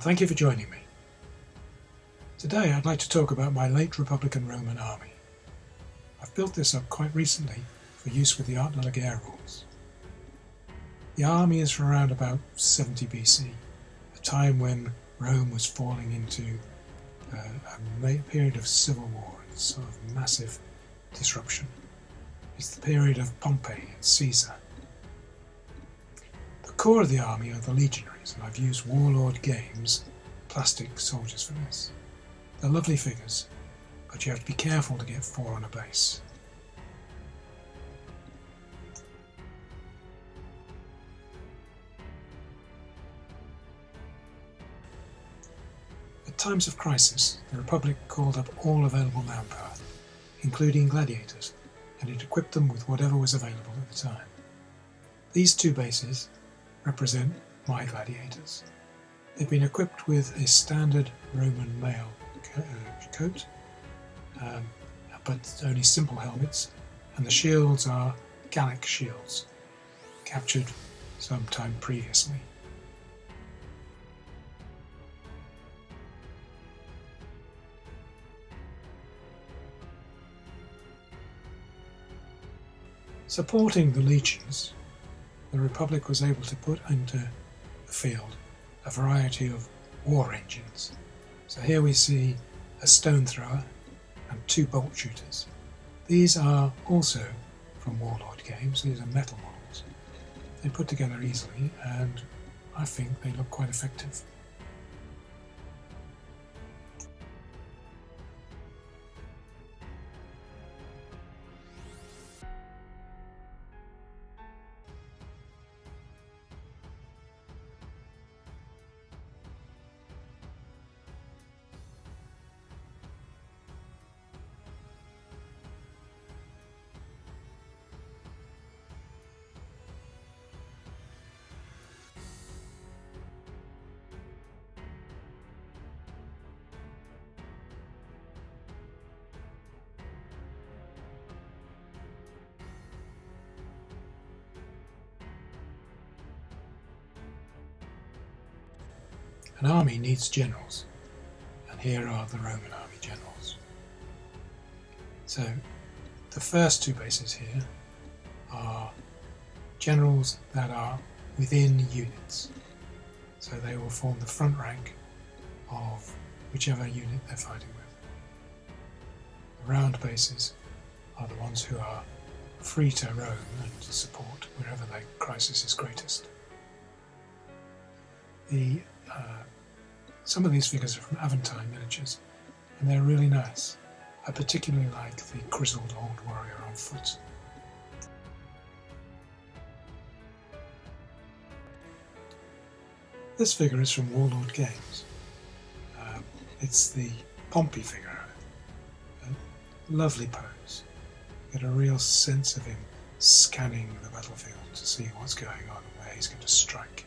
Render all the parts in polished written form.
thank you for joining me. Today I'd like to talk about my late Republican Roman army. I've built this up quite recently for use with the Art de la Guerre rules. The army is from around about 70 BC, a time when Rome was falling into a period of civil war and sort of massive disruption. It's the period of Pompey and Caesar. The core of the army are the Legionaries, and I've used Warlord Games plastic soldiers for this. They're lovely figures, but you have to be careful to get 4 on a base. At times of crisis, the Republic called up all available manpower, including Gladiators, and it equipped them with whatever was available at the time. These 2 bases represent my Gladiators. They've been equipped with a standard Roman mail coat, but only simple helmets, and the shields are Gallic shields, captured some time previously. Supporting the legions, the Republic was able to put into the field a variety of war engines. So here we see a stone thrower and 2 bolt shooters. These are also from Warlord Games. These are metal models. They put together easily, and I think they look quite effective. An army needs generals, and here are the Roman army generals. So the first 2 bases here are generals that are within units, so they will form the front rank of whichever unit they're fighting with. The round bases are the ones who are free to roam and support wherever the crisis is greatest. Some of these figures are from Aventine miniatures, and they're really nice. I particularly like the grizzled old warrior on foot. This figure is from Warlord Games. It's the Pompey figure. A lovely pose. You get a real sense of him scanning the battlefield to see what's going on and where he's going to strike.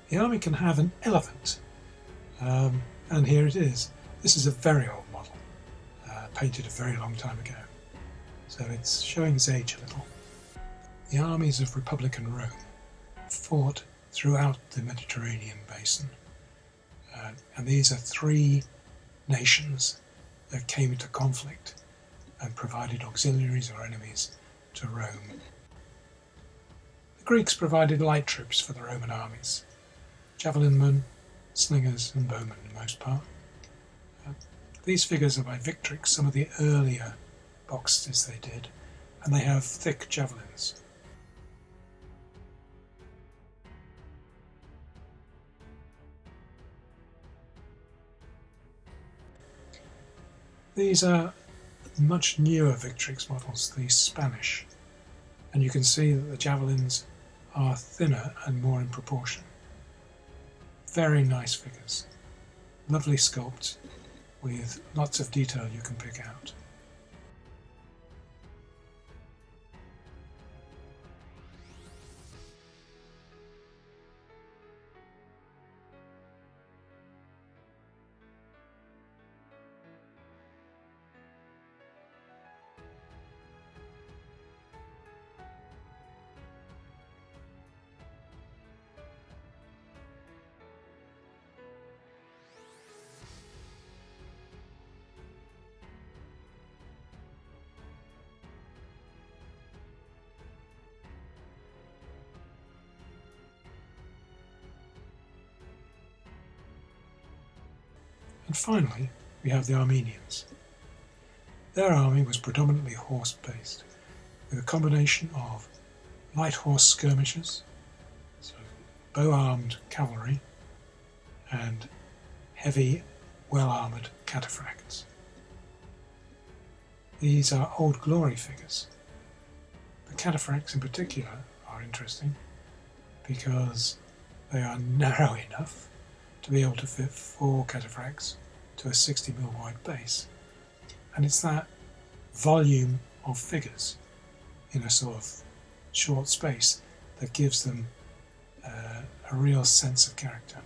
The army can have an elephant, and here it is. This is a very old model, painted a very long time ago, so it's showing its age a little. The armies of Republican Rome fought throughout the Mediterranean basin, and these are 3 nations that came into conflict and provided auxiliaries or enemies to Rome. The Greeks provided light troops for the Roman armies. Javelinmen, slingers and bowmen for the most part. These figures are by Victrix, some of the earlier boxes they did, and they have thick javelins. These are much newer Victrix models, the Spanish, and you can see that the javelins are thinner and more in proportion. Very nice figures, lovely sculpt with lots of detail you can pick out. And finally, we have the Armenians. Their army was predominantly horse-based, with a combination of light horse skirmishers, so bow-armed cavalry, and heavy, well-armoured cataphracts. These are Old Glory figures. The cataphracts in particular are interesting because they are narrow enough to be able to fit 4 cataphracts to a 60mm wide base. And it's that volume of figures in a sort of short space that gives them a real sense of character.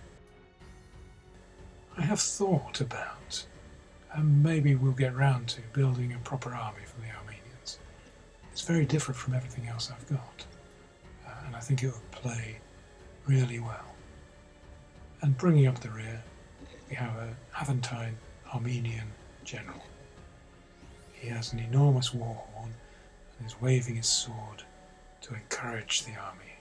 I have thought about, and maybe we'll get round to, building a proper army for the Armenians. It's very different from everything else I've got, and I think it would play really well. And bringing up the rear, we have an Aventine Armenian General. He has an enormous war horn and is waving his sword to encourage the army.